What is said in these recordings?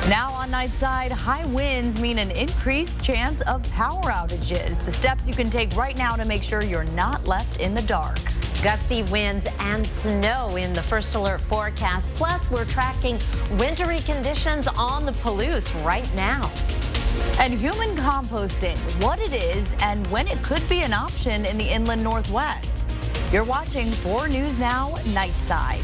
Now on Nightside, high winds mean an increased chance of power outages. The steps you can take right now to make sure you're not left in the dark. Gusty winds and snow in the first alert forecast. Plus, we're tracking wintry conditions on the Palouse right now. And human composting, what it is and when it could be an option in the inland Northwest. You're watching 4 News Now Nightside.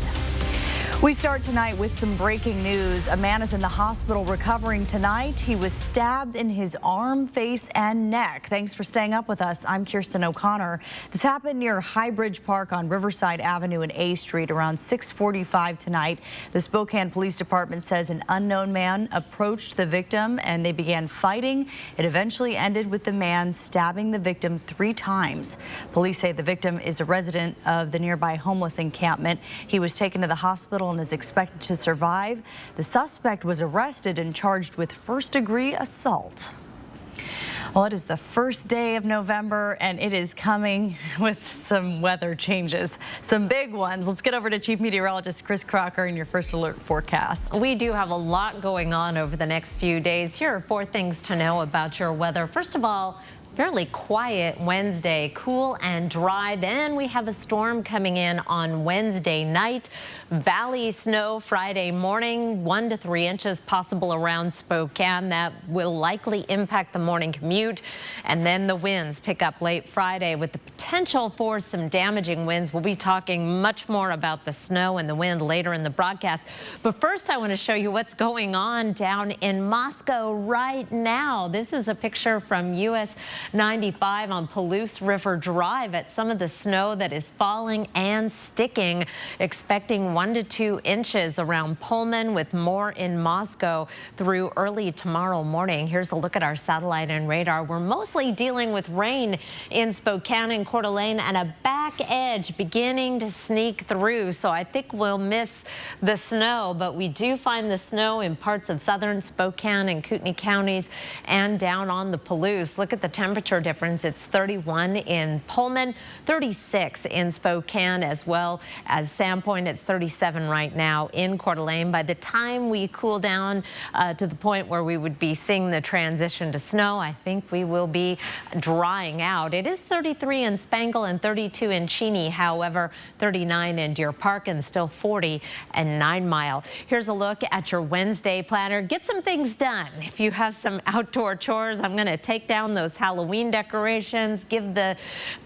We start tonight with some breaking news. A man is in the hospital recovering tonight. He was stabbed in his arm, face, and neck. Thanks for staying up with us. I'm Kirsten O'Connor. This happened near Highbridge Park on Riverside Avenue and A Street around 6:45 tonight. The Spokane Police Department says an unknown man approached the victim and they began fighting. It eventually ended with the man stabbing the victim 3 times. Police say the victim is a resident of the nearby homeless encampment. He was taken to the hospital and is expected to survive. The suspect was arrested and charged with first-degree assault. Well, it is the first day of November, and it is coming with some weather changes, some big ones. Let's get over to Chief Meteorologist Chris Crocker in your first alert forecast. We do have a lot going on over the next few days. Here are 4 things to know about your weather. First of all, fairly quiet Wednesday, cool and dry. Then we have a storm coming in on Wednesday night. Valley snow Friday morning, 1 to 3 inches possible around Spokane. That will likely impact the morning commute. And then the winds pick up late Friday with the potential for some damaging winds. We'll be talking much more about the snow and the wind later in the broadcast. But first, I want to show you what's going on down in Moscow right now. This is a picture from US 95 on Palouse River Drive at some of the snow that is falling and sticking. Expecting 1 to 2 inches around Pullman with more in Moscow through early tomorrow morning. Here's a look at our satellite and radar. We're mostly dealing with rain in Spokane and Coeur d'Alene and a back edge beginning to sneak through. So I think we'll miss the snow, but we do find the snow in parts of southern Spokane and Kootenai counties and down on the Palouse. Look at the temperature difference. It's 31 in Pullman, 36 in Spokane, as well as Sandpoint. It's 37 right now in Coeur d'Alene. By the time we cool down to the point where we would be seeing the transition to snow, I think we will be drying out. It is 33 in Spangle and 32 in Cheney. However, 39 in Deer Park and still 40 in 9 Mile. Here's a look at your Wednesday planner. Get some things done. If you have some outdoor chores, I'm going to take down those Halloween decorations, give the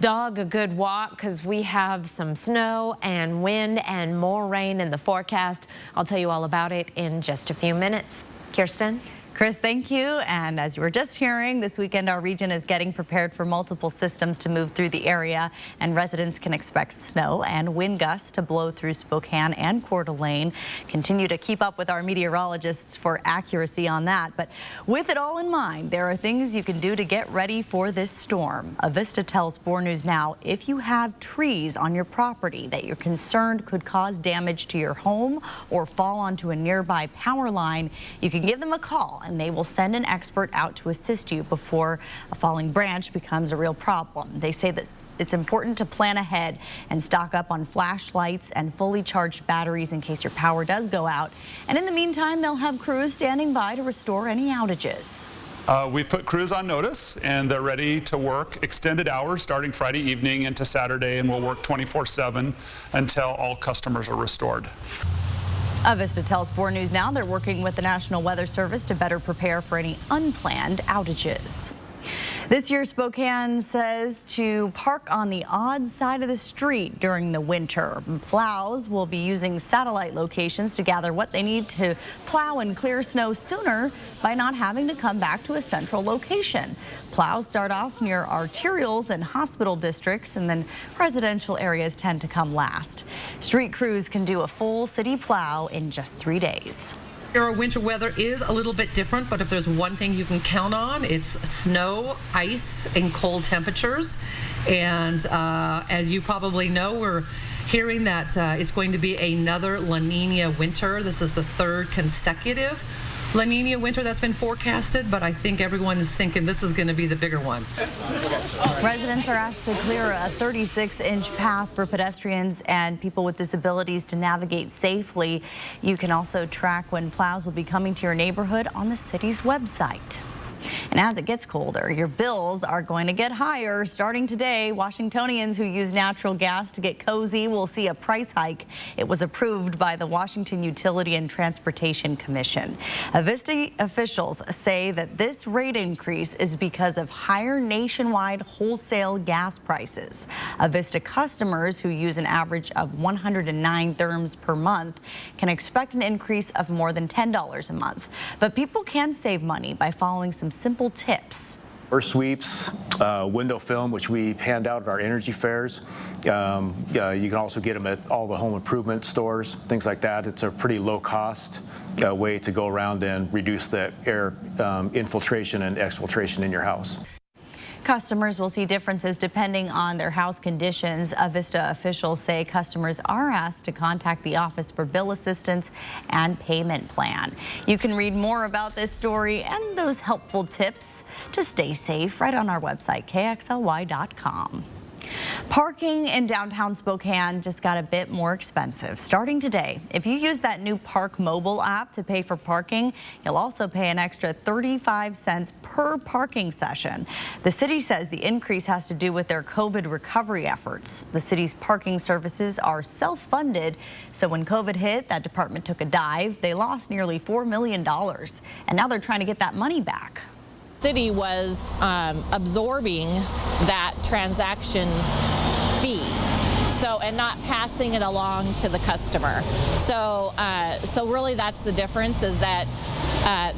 dog a good walk because we have some snow and wind and more rain in the forecast. I'll tell you all about it in just a few minutes. Kirsten? Chris, thank you. And as you were just hearing, this weekend our region is getting prepared for multiple systems to move through the area, and residents can expect snow and wind gusts to blow through Spokane and Coeur d'Alene. Continue to keep up with our meteorologists for accuracy on that. But with it all in mind, there are things you can do to get ready for this storm. Avista tells 4 News Now if you have trees on your property that you're concerned could cause damage to your home or fall onto a nearby power line, you can give them a call and they will send an expert out to assist you before a falling branch becomes a real problem. They say that it's important to plan ahead and stock up on flashlights and fully charged batteries in case your power does go out. And in the meantime, they'll have crews standing by to restore any outages. We've put crews on notice and they're ready to work extended hours starting Friday evening into Saturday, and we'll work 24/7 until all customers are restored. Avista tells 4 News Now they're working with the National Weather Service to better prepare for any unplanned outages. This year, Spokane says to park on the odd side of the street during the winter. Plows will be using satellite locations to gather what they need to plow and clear snow sooner by not having to come back to a central location. Plows start off near arterials and hospital districts, and then residential areas tend to come last. Street crews can do a full city plow in just 3 days. Our winter weather is a little bit different, but if there's one thing you can count on, it's snow, ice, and cold temperatures. And as you probably know, we're hearing that it's going to be another La Nina winter. This is the 3rd consecutive La Nina winter that's been forecasted, but I think everyone is thinking this is going to be the bigger one. Residents are asked to clear a 36-inch path for pedestrians and people with disabilities to navigate safely. You can also track when plows will be coming to your neighborhood on the city's website. And as it gets colder, your bills are going to get higher. Starting today, Washingtonians who use natural gas to get cozy will see a price hike. It was approved by the Washington Utility and Transportation Commission. Avista officials say that this rate increase is because of higher nationwide wholesale gas prices. Avista customers who use an average of 109 therms per month can expect an increase of more than $10 a month. But people can save money by following some simple tips. Door sweeps, window film, which we hand out at our energy fairs. You can also get them at all the home improvement stores, things like that. It's a pretty low cost way to go around and reduce the air infiltration and exfiltration in your house. Customers will see differences depending on their house conditions. Avista officials say customers are asked to contact the office for bill assistance and payment plan. You can read more about this story and those helpful tips to stay safe right on our website, kxly.com. Parking in downtown Spokane just got a bit more expensive. Starting today, if you use that new Park mobile app to pay for parking, you'll also pay an extra 35 cents per parking session. The city says the increase has to do with their COVID recovery efforts. The city's parking services are self-funded, so when COVID hit, that department took a dive. They lost nearly $4 million, and now they're trying to get that money back. City was absorbing that transaction fee, and not passing it along to the customer. So really that's the difference, is that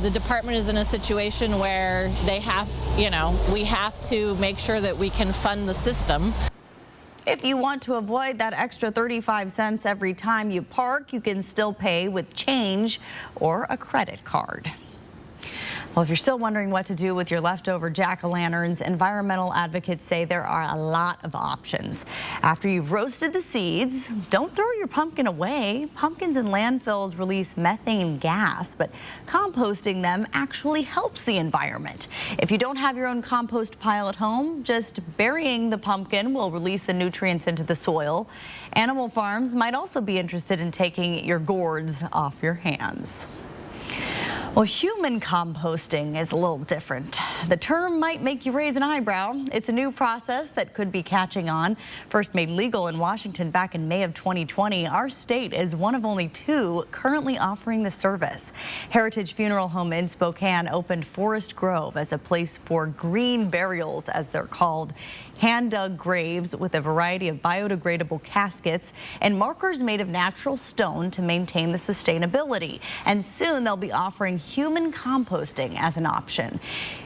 the department is in a situation where they have, we have to make sure that we can fund the system. If you want to avoid that extra 35 cents every time you park, you can still pay with change or a credit card. Well, if you're still wondering what to do with your leftover jack-o'-lanterns, environmental advocates say there are a lot of options. After you've roasted the seeds, don't throw your pumpkin away. Pumpkins in landfills release methane gas, but composting them actually helps the environment. If you don't have your own compost pile at home, just burying the pumpkin will release the nutrients into the soil. Animal farms might also be interested in taking your gourds off your hands. Well, human composting is a little different. The term might make you raise an eyebrow. It's a new process that could be catching on. First made legal in Washington back in May of 2020, our state is one of only 2 currently offering the service. Heritage Funeral Home in Spokane opened Forest Grove as a place for green burials, as they're called. Hand-dug graves with a variety of biodegradable caskets and markers made of natural stone to maintain the sustainability. And soon they'll be offering human composting as an option.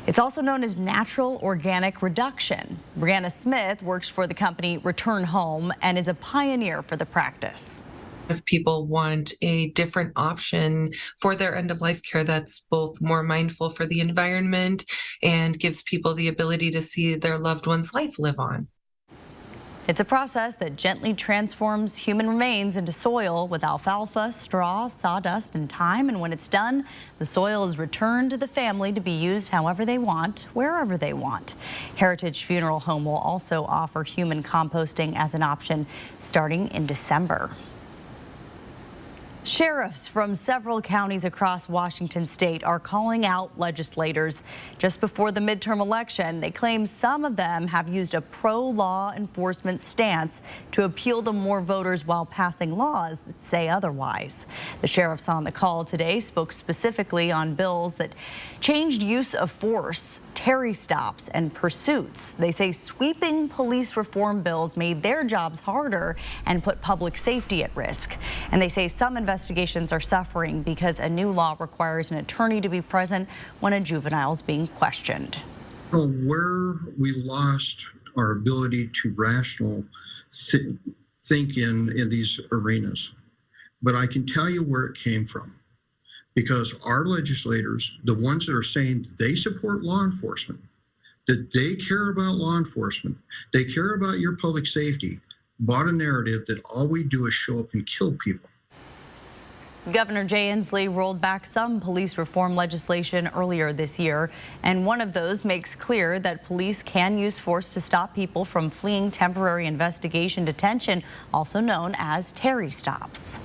It's also known as natural organic reduction. Brianna Smith works for the company Return Home and is a pioneer for the practice. If people want a different option for their end-of-life care that's both more mindful for the environment and gives people the ability to see their loved one's life live on. It's a process that gently transforms human remains into soil with alfalfa, straw, sawdust, and thyme. And when it's done, the soil is returned to the family to be used however they want, wherever they want. Heritage Funeral Home will also offer human composting as an option starting in December. Sheriffs from several counties across Washington state are calling out legislators. Just before the midterm election, they claim some of them have used a pro-law enforcement stance to appeal to more voters while passing laws that say otherwise. The sheriffs on the call today spoke specifically on bills that changed use of force, Terry stops, and pursuits. They say sweeping police reform bills made their jobs harder and put public safety at risk. And they say some investigations are suffering because a new law requires an attorney to be present when a juvenile is being questioned. Where we lost our ability to rational think in these arenas, but I can tell you where it came from. Because our legislators, the ones that are saying they support law enforcement, that they care about law enforcement, they care about your public safety, bought a narrative that all we do is show up and kill people. Governor Jay Inslee rolled back some police reform legislation earlier this year, and one of those makes clear that police can use force to stop people from fleeing temporary investigation detention, also known as Terry stops.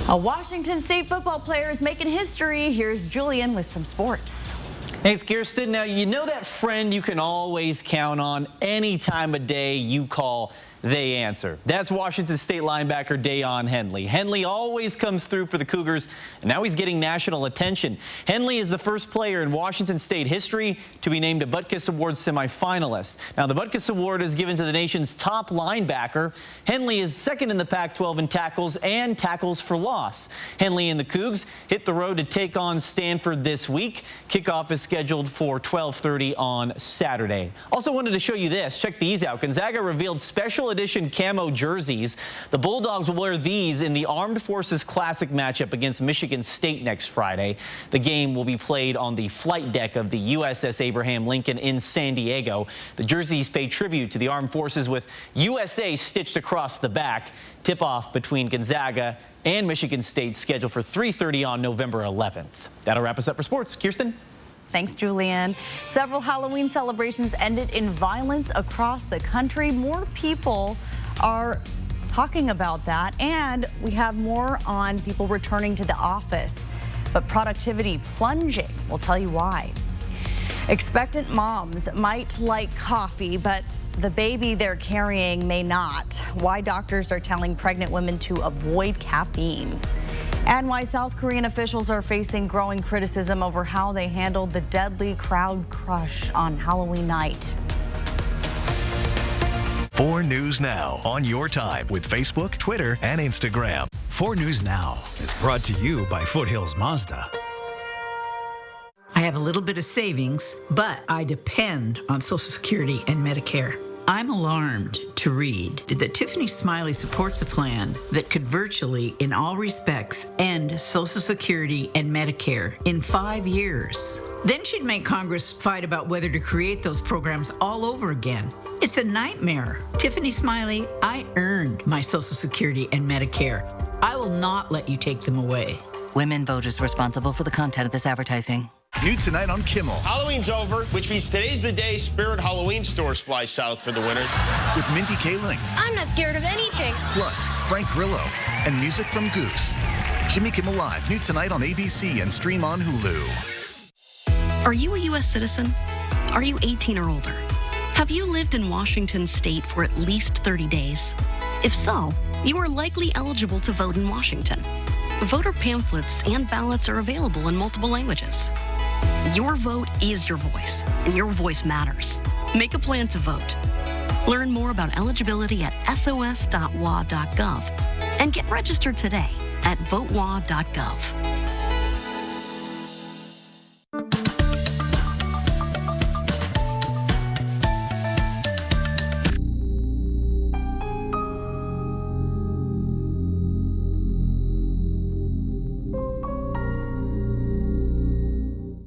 A Washington State football player is making history. Here's Julian with some sports. Hey, it's Kirsten. Now, you know that friend you can always count on any time of day you call, they answer. That's Washington State linebacker Deion Henley. Henley always comes through for the Cougars, and now he's getting national attention. Henley is the first player in Washington State history to be named a Butkus Award semifinalist. Now, the Butkus Award is given to the nation's top linebacker. Henley is second in the Pac-12 in tackles and tackles for loss. Henley and the Cougs hit the road to take on Stanford this week. Kickoff is scheduled for 12:30 on Saturday. Also wanted to show you this. Check these out. Gonzaga revealed special edition camo jerseys. The Bulldogs will wear these in the Armed Forces Classic matchup against Michigan State next Friday. The game will be played on the flight deck of the USS Abraham Lincoln in San Diego. The jerseys pay tribute to the armed forces with USA stitched across the back. Tip-off between Gonzaga and Michigan State scheduled for 3:30 on November 11th. That'll wrap us up for sports. Kirsten? Thanks, Julian. Several Halloween celebrations ended in violence across the country. More people are talking about that, and we have more on people returning to the office. But productivity plunging. We'll tell you why. Expectant moms might like coffee, but the baby they're carrying may not. Why doctors are telling pregnant women to avoid caffeine. And why South Korean officials are facing growing criticism over how they handled the deadly crowd crush on Halloween night. 4 News Now on your time with Facebook, Twitter, and Instagram. 4 News Now is brought to you by Foothills Mazda. I have a little bit of savings, but I depend on Social Security and Medicare. I'm alarmed to read that Tiffany Smiley supports a plan that could virtually, in all respects, end Social Security and Medicare in 5 years. Then she'd make Congress fight about whether to create those programs all over again. It's a nightmare. Tiffany Smiley, I earned my Social Security and Medicare. I will not let you take them away. Women Voters responsible for the content of this advertising. New tonight on Kimmel. Halloween's over, which means today's the day Spirit Halloween stores fly south for the winter. With Mindy Kaling. I'm not scared of anything. Plus, Frank Grillo and music from Goose. Jimmy Kimmel Live, new tonight on ABC and stream on Hulu. Are you a U.S. citizen? Are you 18 or older? Have you lived in Washington State for at least 30 days? If so, you are likely eligible to vote in Washington. Voter pamphlets and ballots are available in multiple languages. Your vote is your voice, and your voice matters. Make a plan to vote. Learn more about eligibility at sos.wa.gov and get registered today at votewa.gov.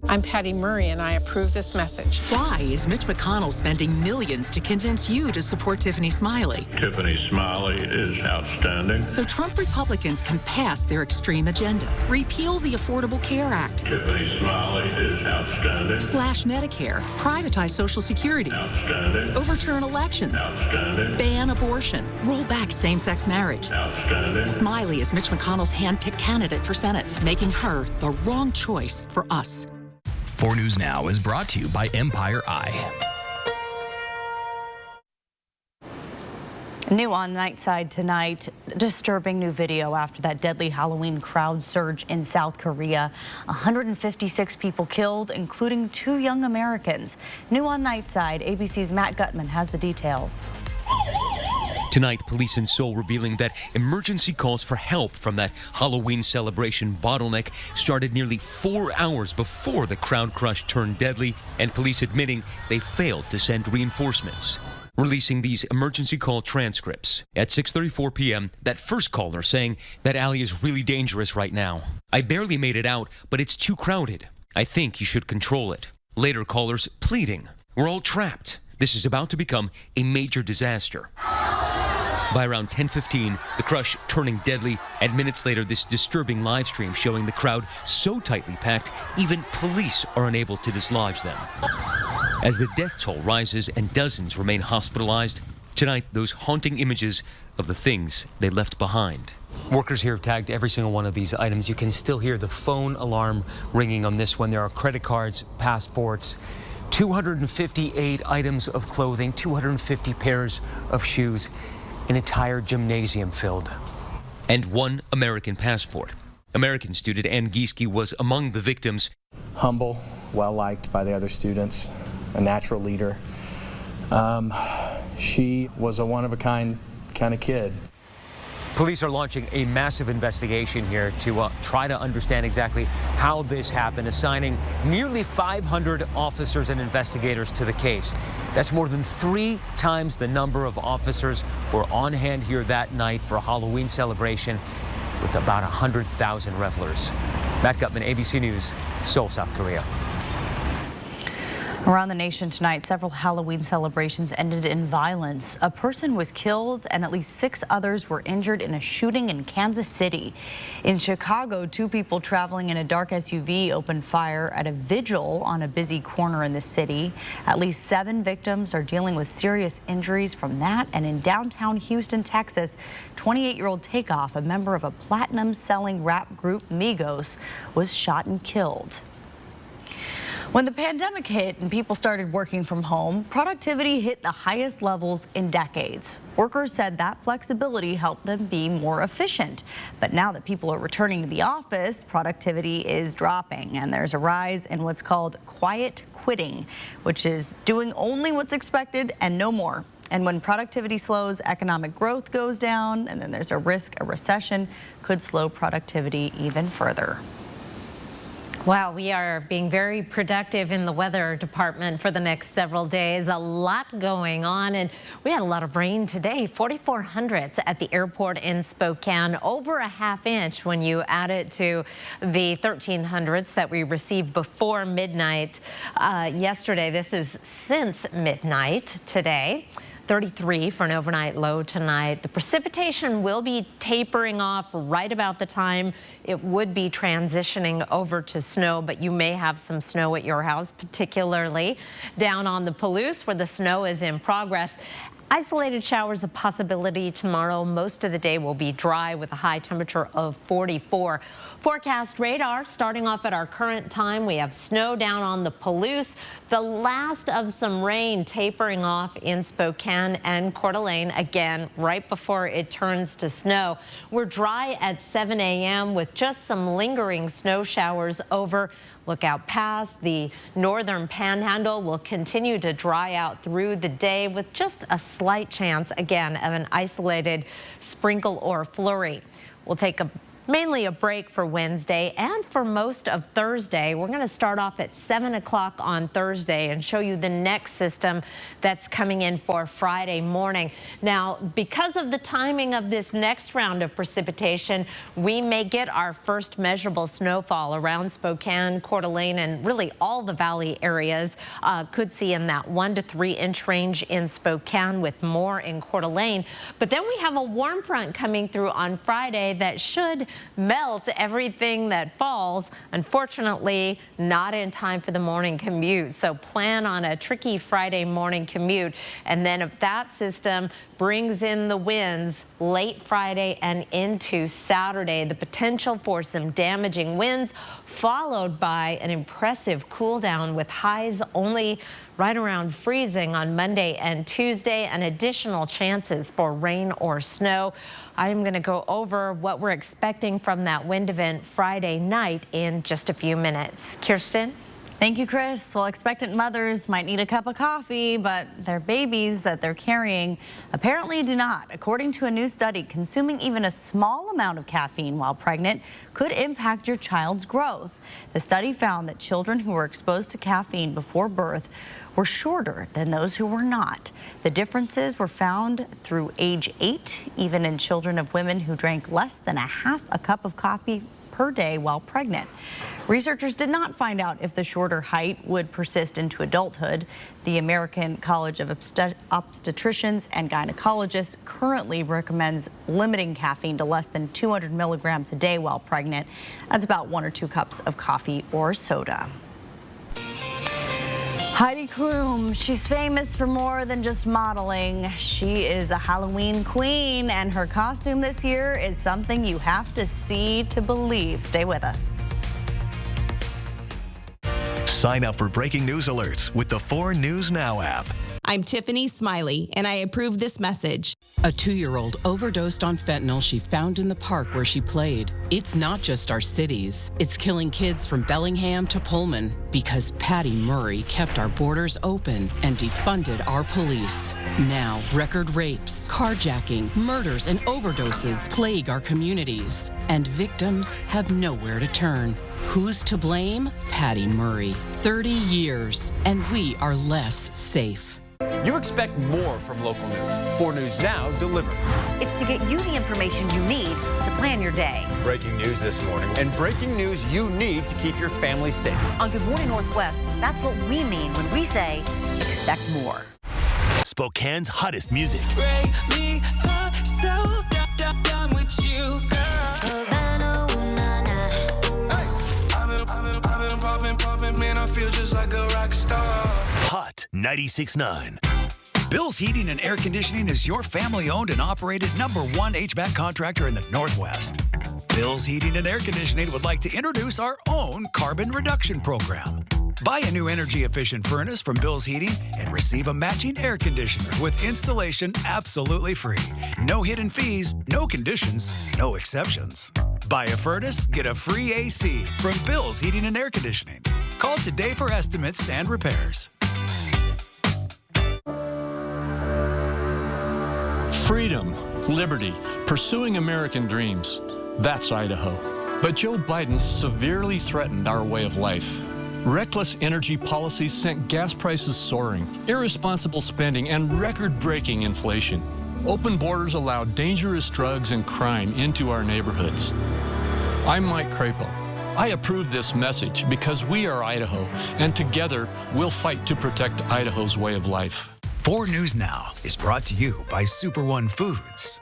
I'm Patty Murray, and I approve this message. Why is Mitch McConnell spending millions to convince you to support Tiffany Smiley? Tiffany Smiley is outstanding. So Trump Republicans can pass their extreme agenda. Repeal the Affordable Care Act. Tiffany Smiley is outstanding. Slash Medicare. Privatize Social Security. Outstanding. Overturn elections. Outstanding. Ban abortion. Roll back same-sex marriage. Outstanding. Smiley is Mitch McConnell's hand-picked candidate for Senate, making her the wrong choice for us. 4 News Now is brought to you by Empire Eye. New on Nightside tonight, disturbing new video after that deadly Halloween crowd surge in South Korea. 156 people killed, including 2 young Americans. New on Nightside, ABC's Matt Gutman has the details. Tonight, police in Seoul revealing that emergency calls for help from that Halloween celebration bottleneck started nearly 4 hours before the crowd crush turned deadly, and police admitting they failed to send reinforcements. Releasing these emergency call transcripts. At 6:34 p.m., that first caller saying that alley is really dangerous right now. I barely made it out, but it's too crowded. I think you should control it. Later callers pleading. We're all trapped. This is about to become a major disaster. By around 10:15, the crush turning deadly, and minutes later, this disturbing live stream showing the crowd so tightly packed, even police are unable to dislodge them. As the death toll rises and dozens remain hospitalized, tonight, those haunting images of the things they left behind. Workers here have tagged every single one of these items. You can still hear the phone alarm ringing on this one. There are credit cards, passports, 258 items of clothing, 250 pairs of shoes, an entire gymnasium filled. And one American passport. American student Ann Gieske was among the victims. Humble, well-liked by the other students, a natural leader. She was a one-of-a-kind kind of kid. Police are launching a massive investigation here to try to understand exactly how this happened, assigning nearly 500 officers and investigators to the case. That's more than 3 times the number of officers who were on hand here that night for a Halloween celebration with about 100,000 revelers. Matt Gutman, ABC News, Seoul, South Korea. Around the nation tonight, several Halloween celebrations ended in violence. A person was killed and at least 6 others were injured in a shooting in Kansas City. In Chicago, 2 people traveling in a dark SUV opened fire at a vigil on a busy corner in the city. At least 7 victims are dealing with serious injuries from that. And in downtown Houston, Texas, 28-year-old Takeoff, a member of a platinum-selling rap group Migos, was shot and killed. When the pandemic hit and people started working from home, productivity hit the highest levels in decades. Workers said that flexibility helped them be more efficient. But now that people are returning to the office, productivity is dropping, and there's a rise in what's called quiet quitting, which is doing only what's expected and no more. And when productivity slows, economic growth goes down, and then there's a risk a recession could slow productivity even further. Wow, we are being very productive in the weather department for the next several days. A lot going on, and we had a lot of rain today. 4,400s at the airport in Spokane, over a ½ inch when you add it to the 1,300s that we received before midnight yesterday. This is since midnight today. 33 for an overnight low tonight. The precipitation will be tapering off right about the time it would be transitioning over to snow, but you may have some snow at your house, particularly down on the Palouse where the snow is in progress. Isolated showers a possibility tomorrow. Most of the day will be dry with a high temperature of 44. Forecast radar starting off at our current time. We have snow down on the Palouse. The last of some rain tapering off in Spokane and Coeur d'Alene again right before it turns to snow. We're dry at 7 a.m. with just some lingering snow showers over Lookout Pass. The northern panhandle will continue to dry out through the day with just a slight chance, again, of an isolated sprinkle or flurry. We'll take mainly a break for Wednesday and for most of Thursday. We're going to start off at 7 o'clock on Thursday and show you the next system that's coming in for Friday morning. Now, because of the timing of this next round of precipitation, we may get our first measurable snowfall around Spokane, Coeur d'Alene, and really all the valley areas. Could see in that 1 to 3 inch range in Spokane with more in Coeur d'Alene. But then we have a warm front coming through on Friday that should melt everything that falls. Unfortunately, not in time for the morning commute. So plan on a tricky Friday morning commute. And then if that system brings in the winds late Friday and into Saturday, the potential for some damaging winds, followed by an impressive cool down with highs only right around freezing on Monday and Tuesday, and additional chances for rain or snow. I'm going to go over what we're expecting from that wind event Friday night in just a few minutes. Kirsten? Thank you, Chris. Well, expectant mothers might need a cup of coffee, but their babies that they're carrying apparently do not. According to a new study, consuming even a small amount of caffeine while pregnant could impact your child's growth. The study found that children who were exposed to caffeine before birth were shorter than those who were not. The differences were found through age 8, even in children of women who drank less than a half a cup of coffee per day while pregnant. Researchers did not find out if the shorter height would persist into adulthood. The American College of Obstetricians and Gynecologists currently recommends limiting caffeine to less than 200 milligrams a day while pregnant. That's about 1 or 2 cups of coffee or soda. Heidi Klum, she's famous for more than just modeling. She is a Halloween queen, and her costume this year is something you have to see to believe. Stay with us. Sign up for breaking news alerts with the 4 News Now app. I'm Tiffany Smiley, and I approve this message. A 2-year-old overdosed on fentanyl she found in the park where she played. It's not just our cities. It's killing kids from Bellingham to Pullman because Patty Murray kept our borders open and defunded our police. Now, record rapes, carjacking, murders, and overdoses plague our communities, and victims have nowhere to turn. Who's to blame? Patty Murray. 30 years, and we are less safe. You expect more from local news. 4 News Now delivered. It's to get you the information you need to plan your day. Breaking news this morning. And breaking news you need to keep your family safe. On Good Morning Northwest, that's what we mean when we say expect more. Spokane's hottest music. Break me for so done with you, girl. I've been popping, man, I feel just like a rock star. Hot 96.9. Bill's Heating and Air Conditioning is your family-owned and operated #1 HVAC contractor in the Northwest. Bill's Heating and Air Conditioning would like to introduce our own carbon reduction program. Buy a new energy-efficient furnace from Bill's Heating and receive a matching air conditioner with installation absolutely free. No hidden fees, no conditions, no exceptions. Buy a furnace, get a free AC from Bill's Heating and Air Conditioning. Call today for estimates and repairs. Freedom, liberty, pursuing American dreams. That's Idaho. But Joe Biden severely threatened our way of life. Reckless energy policies sent gas prices soaring, irresponsible spending, and record-breaking inflation. Open borders allowed dangerous drugs and crime into our neighborhoods. I'm Mike Crapo. I approve this message because we are Idaho, and together we'll fight to protect Idaho's way of life. 4 News Now is brought to you by Super One Foods.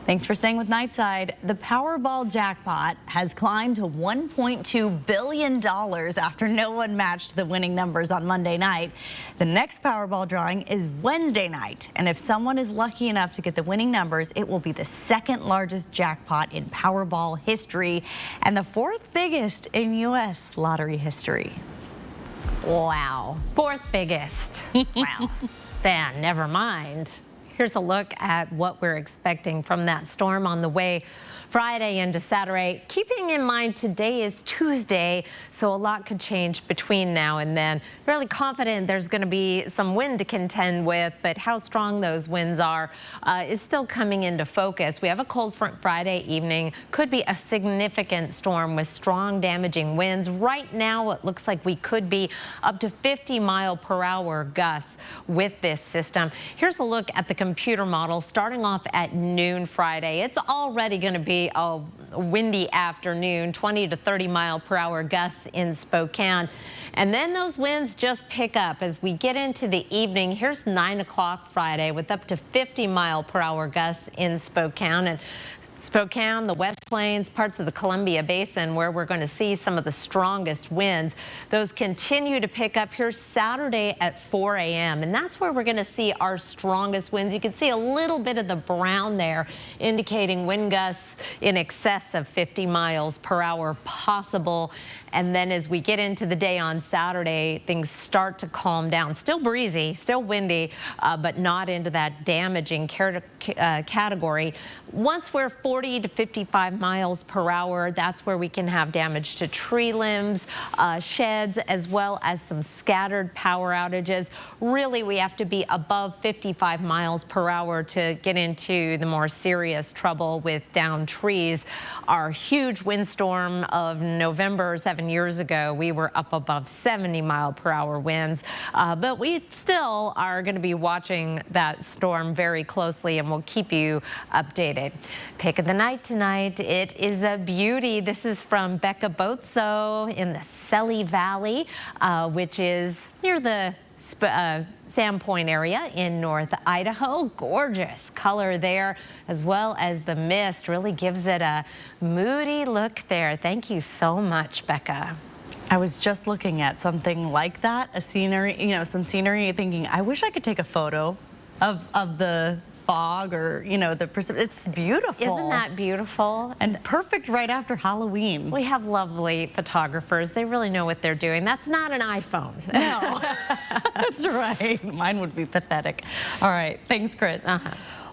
Thanks for staying with Nightside. The Powerball jackpot has climbed to $1.2 billion after no one matched the winning numbers on Monday night. The next Powerball drawing is Wednesday night, and if someone is lucky enough to get the winning numbers, it will be the 2nd largest jackpot in Powerball history and the 4th biggest in U.S. lottery history. Wow, 4th biggest. Wow, then never mind. Here's a look at what we're expecting from that storm on the way Friday into Saturday. Keeping in mind today is Tuesday, so a lot could change between now and then. Really confident there's going to be some wind to contend with, but how strong those winds are is still coming into focus. We have a cold front Friday evening. Could be a significant storm with strong damaging winds. Right now, it looks like we could be up to 50-mile-per-hour gusts with this system. Here's a look at the computer model starting off at noon Friday. It's already going to be a windy afternoon, 20 to 30-mile-per-hour gusts in Spokane. And then those winds just pick up as we get into the evening. Here's 9 o'clock Friday with up to 50-mile-per-hour gusts in Spokane. And Spokane, the West Plains, parts of the Columbia Basin where we're going to see some of the strongest winds. Those continue to pick up here Saturday at 4 a.m. and that's where we're going to see our strongest winds. You can see a little bit of the brown there indicating wind gusts in excess of 50 miles per hour possible. And then as we get into the day on Saturday, things start to calm down. Still breezy, still windy, but not into that damaging category. Once we're 40 to 55 miles per hour, that's where we can have damage to tree limbs, sheds, as well as some scattered power outages. Really, we have to be above 55 miles per hour to get into the more serious trouble with downed trees. Our huge windstorm of November 7 years ago, we were up above 70-mile-per-hour winds, but we still are going to be watching that storm very closely, and we'll keep you updated. Pick Pick of the night tonight. It is a beauty. This is from Becca Bozzo in the Selly Valley, which is near the Sandpoint area in North Idaho. Gorgeous color there, as well as the mist really gives it a moody look there. Thank you so much, Becca. I was just looking at something like that, a scenery, you know, some scenery, thinking, I wish I could take a photo of the fog or, you know, it's beautiful. Isn't that beautiful? And perfect right after Halloween. We have lovely photographers. They really know what they're doing. That's not an iPhone. No, that's right. Mine would be pathetic. All right, thanks, Chris.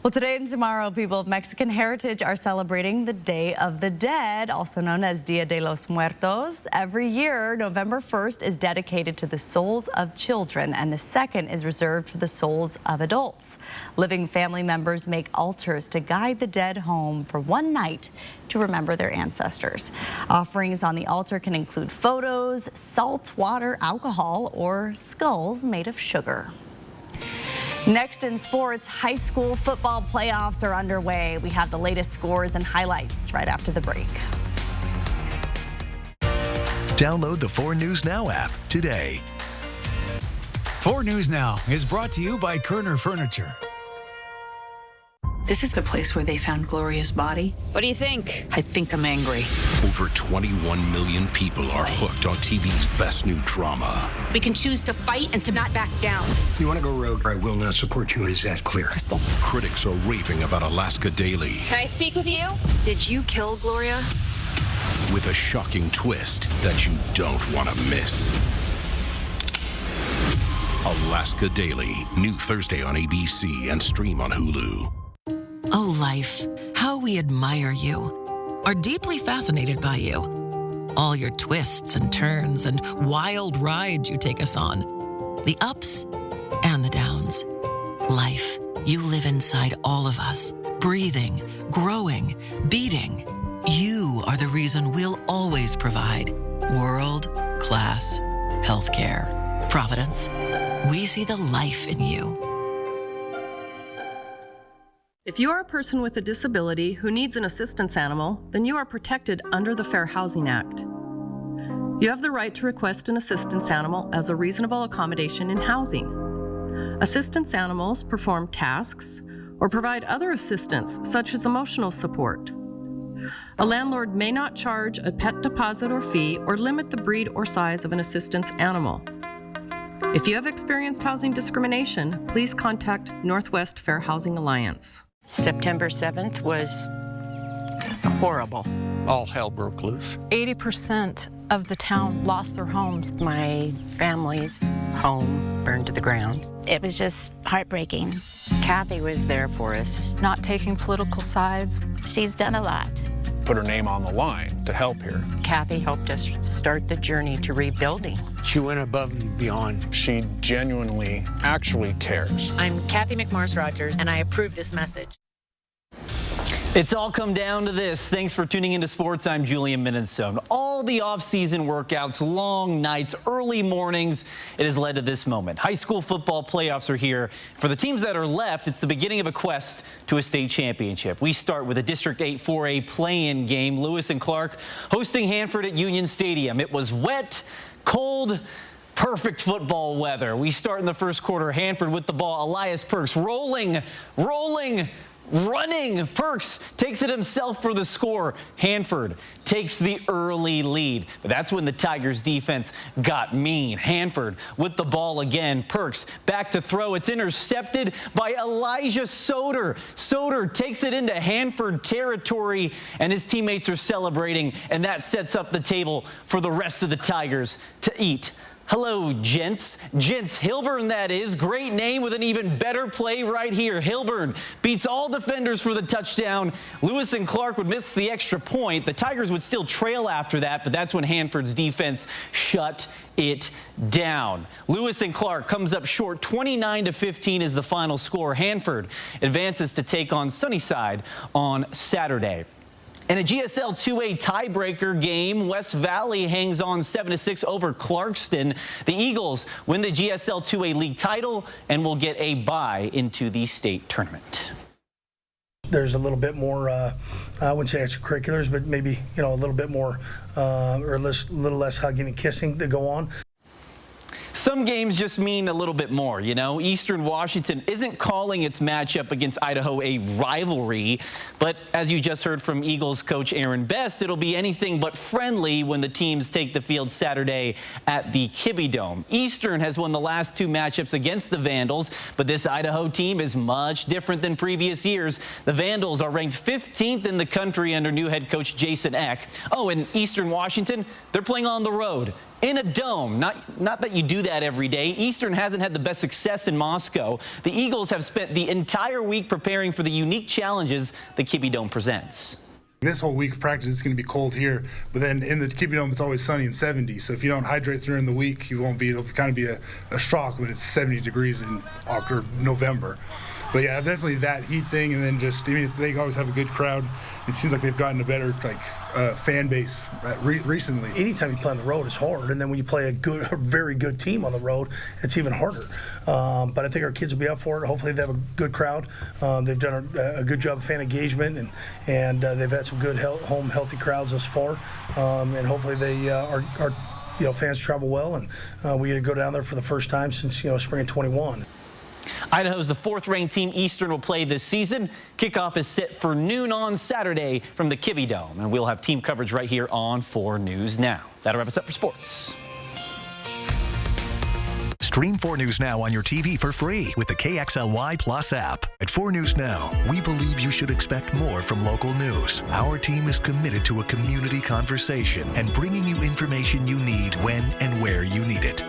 Well, today and tomorrow, people of Mexican heritage are celebrating the Day of the Dead, also known as Dia de los Muertos. Every year, November 1st is dedicated to the souls of children, and the 2nd is reserved for the souls of adults. Living family members make altars to guide the dead home for one night to remember their ancestors. Offerings on the altar can include photos, salt, water, alcohol, or skulls made of sugar. Next in sports, high school football playoffs are underway. We have the latest scores and highlights right after the break. Download the 4 News Now app today. 4 News Now is brought to you by Kerner Furniture. This is the place where they found Gloria's body. What do you think? I think I'm angry. Over 21 million people are hooked on TV's best new drama. We can choose to fight and to not back down. You want to go rogue? I will not support you. Is that clear? Crystal. Critics are raving about Alaska Daily. Can I speak with you? Did you kill Gloria? With a shocking twist that you don't want to miss. Alaska Daily, new Thursday on ABC and stream on Hulu. Oh, life, how we admire you, are deeply fascinated by you. All your twists and turns and wild rides you take us on. The ups and the downs. Life, you live inside all of us, breathing, growing, beating. You are the reason we'll always provide world-class healthcare. Providence, we see the life in you. If you are a person with a disability who needs an assistance animal, then you are protected under the Fair Housing Act. You have the right to request an assistance animal as a reasonable accommodation in housing. Assistance animals perform tasks or provide other assistance, such as emotional support. A landlord may not charge a pet deposit or fee or limit the breed or size of an assistance animal. If you have experienced housing discrimination, please contact Northwest Fair Housing Alliance. September 7th was horrible. All hell broke loose. 80% of the town lost their homes. My family's home burned to the ground. It was just heartbreaking. Kathy was there for us. Not taking political sides. She's done a lot. Put her name on the line to help here. Kathy helped us start the journey to rebuilding. She went above and beyond. She genuinely actually cares. I'm Kathy McMorris-Rogers, and I approve this message. It's all come down to this. Thanks for tuning into sports. I'm Julian Minnesota. All the off-season workouts, long nights, early mornings, it has led to this moment. High school football playoffs are here. For the teams that are left, it's the beginning of a quest to a state championship. We start with a District 8 4A play-in game. Lewis and Clark hosting Hanford at Union Stadium. It was wet, cold, perfect football weather. We start in the first quarter. Hanford with the ball. Elias Perks rolling, running. Perks takes it himself for the score. Hanford takes the early lead. But that's when the Tigers defense got mean. Hanford with the ball again. Perks back to throw. It's intercepted by Elijah Soder. Soder takes it into Hanford territory, and his teammates are celebrating, and that sets up the table for the rest of the Tigers to eat. Hello, gents. Gents Hilburn, that is. Great name with an even better play right here. Hilburn beats all defenders for the touchdown. Lewis and Clark would miss the extra point. The Tigers would still trail after that, but that's when Hanford's defense shut it down. Lewis and Clark comes up short. 29-15 is the final score. Hanford advances to take on Sunnyside on Saturday. In a GSL 2A tiebreaker game, West Valley hangs on 7-6 over Clarkston. The Eagles win the GSL 2A league title and will get a bye into the state tournament. there's a little bit more, I wouldn't say extracurriculars, but maybe, a little bit more or a little less hugging and kissing to go on. Some games just mean a little bit more, Eastern Washington isn't calling its matchup against Idaho a rivalry, but as you just heard from Eagles coach Aaron Best, it'll be anything but friendly when the teams take the field Saturday at the Kibbe Dome. Eastern has won the last 2 matchups against the Vandals, but this Idaho team is much different than previous years. The Vandals are ranked 15th in the country under new head coach Jason Eck. Oh, and Eastern Washington, they're playing on the road. In a dome. Not that you do that every day. Eastern hasn't had the best success in Moscow. The Eagles have spent the entire week preparing for the unique challenges the Kibbe Dome presents. This whole week of practice is going to be cold here, but then in the Kibbe Dome it's always sunny and 70. So if you don't hydrate during the week, it'll kind of be a shock when it's 70 degrees in November. But yeah, definitely that heat thing, and then they always have a good crowd. It seems like they've gotten a better fan base recently. Anytime you play on the road, it's hard, and then when you play a very good team on the road, it's even harder. But I think our kids will be up for it. Hopefully, they have a good crowd. They've done a good job of fan engagement, and they've had some good home healthy crowds thus far. And hopefully, they are fans travel well, and we get to go down there for the first time since spring of '21. Idaho's the 4th-ranked team Eastern will play this season. Kickoff is set for noon on Saturday from the Kibbe Dome, and we'll have team coverage right here on 4 News Now. That'll wrap us up for sports. Stream 4 News Now on your TV for free with the KXLY Plus app. At 4 News Now, we believe you should expect more from local news. Our team is committed to a community conversation and bringing you information you need when and where you need it.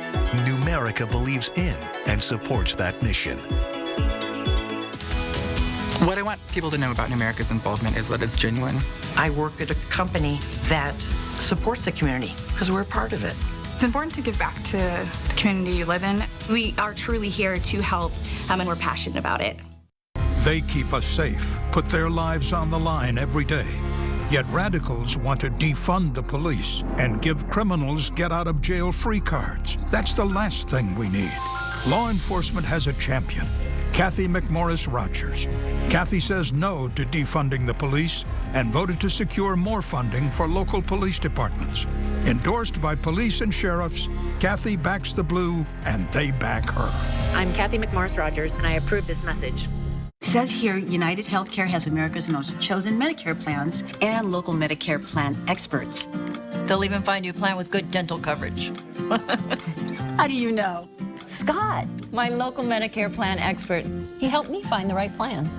Numerica believes in and supports that mission. What I want people to know about Numerica's involvement is that it's genuine. I work at a company that supports the community because we're a part of it. It's important to give back to the community you live in. We are truly here to help, and we're passionate about it. They keep us safe, put their lives on the line every day. Yet radicals want to defund the police and give criminals get-out-of-jail-free cards. That's the last thing we need. Law enforcement has a champion, Kathy McMorris Rogers. Kathy says no to defunding the police and voted to secure more funding for local police departments. Endorsed by police and sheriffs, Kathy backs the blue, and they back her. I'm Kathy McMorris Rogers, and I approve this message. It says here, United Healthcare has America's most chosen Medicare plans and local Medicare plan experts. They'll even find you a plan with good dental coverage. How do you know? Scott, my local Medicare plan expert. He helped me find the right plan.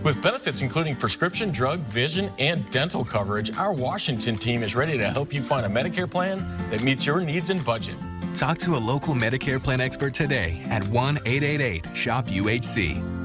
With benefits including prescription, drug, vision, and dental coverage, our Washington team is ready to help you find a Medicare plan that meets your needs and budget. Talk to a local Medicare plan expert today at 1-888-SHOP-UHC.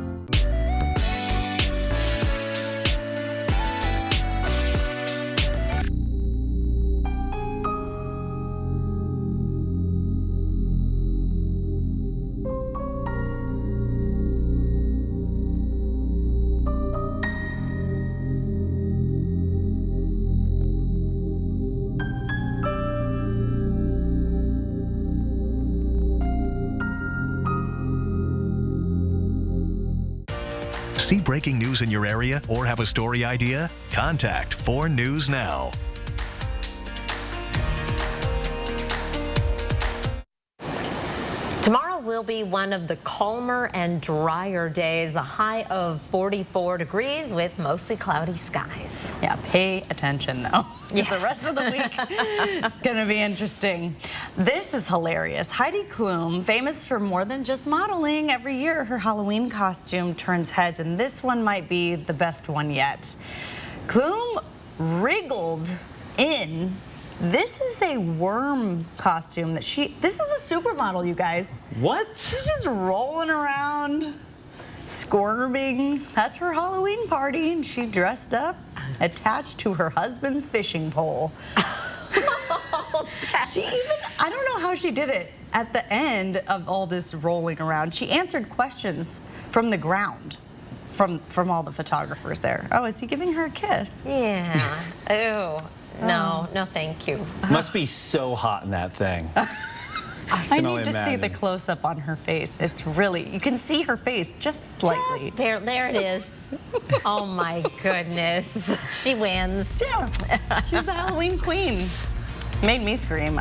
See breaking news in your area or have a story idea? Contact 4 News Now. Tomorrow will be one of the calmer and drier days, a high of 44 degrees with mostly cloudy skies. Yeah, pay attention though. Yes. The rest of the week is going to be interesting. This is hilarious. Heidi Klum, famous for more than just modeling, every year her Halloween costume turns heads, and this one might be the best one yet. Klum wriggled in. This is a worm costume that this is a supermodel, you guys. What? She's just rolling around, squirming. That's her Halloween party, and she dressed up, attached to her husband's fishing pole. I don't know how she did it at the end of all this rolling around. She answered questions from the ground. From all the photographers there. Oh, is he giving her a kiss? Yeah. Ew. No, no thank you. Must be so hot in that thing. I need to see the close-up on her face. It's really, you can see her face just slightly. There it is. Oh my goodness. She wins. Yeah, she's the Halloween queen. Made me scream.